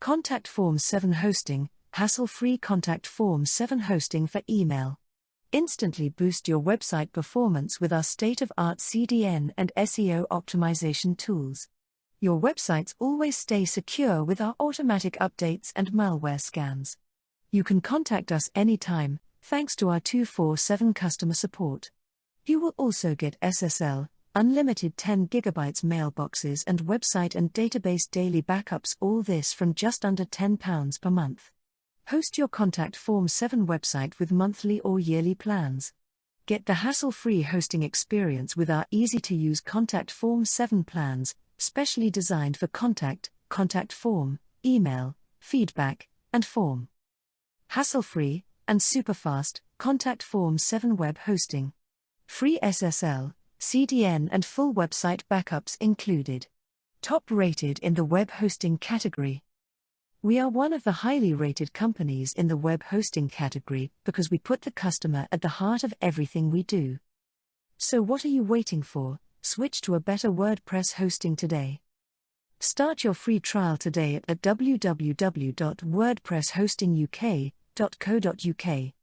Contact Form 7 Hosting, hassle-free Contact Form 7 hosting for email. Instantly boost your website performance with our state-of-art CDN and SEO optimization tools. Your websites always stay secure with our automatic updates and malware scans. You can contact us anytime, thanks to our 24/7 customer support. You will also get SSL, unlimited 10 GB mailboxes and website and database daily backups, all this from just under £10 per month. Host your Contact Form 7 website with monthly or yearly plans. Get the hassle-free hosting experience with our easy-to-use Contact Form 7 plans, specially designed for contact form, email, feedback, and form. Hassle-free and super-fast Contact Form 7 web hosting. Free SSL, CDN and full website backups included. Top rated in the web hosting category. We are one of the highly rated companies in the web hosting category because we put the customer at the heart of everything we do. So what are you waiting for? Switch to a better WordPress hosting today. Start your free trial today at www.wordpresshostinguk.co.uk.